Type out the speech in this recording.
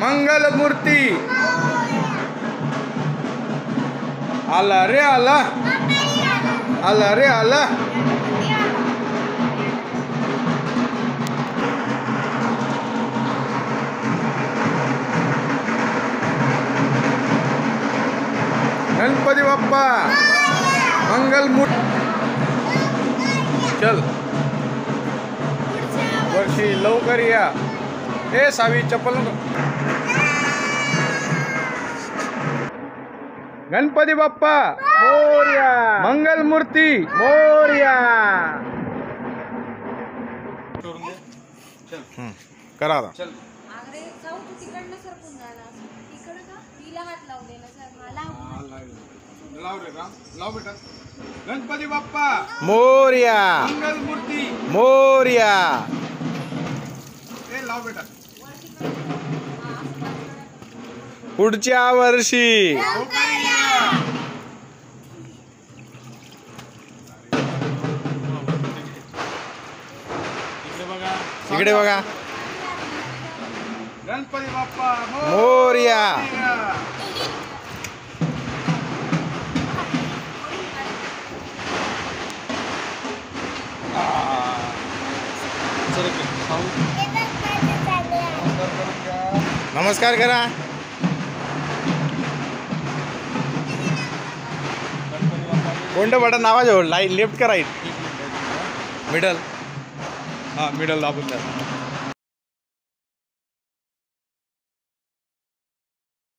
मंगलमूर्ती आला रे आला, आला रे आला. गणपती बाप्पा मंगलमूर्ती. चल वर्षी लवकर या. ए सावी चप्पल नको. गणपती बाप्पा मोरया, मंगलमूर्ती मोरया. करा आता. चल लाव बेटा. गणपती बाप्पा मोरया, मंगलमूर्ती मोरया. ए लाव बेटा. पुढच्या वर्षी इकडे बघा. गणपती बाप्पा मोरया. नमस्कार करा. कोणतं बटन नावाजवळ? लेफ्ट का राईट? मिडल. हां मिडल दाबून द्या.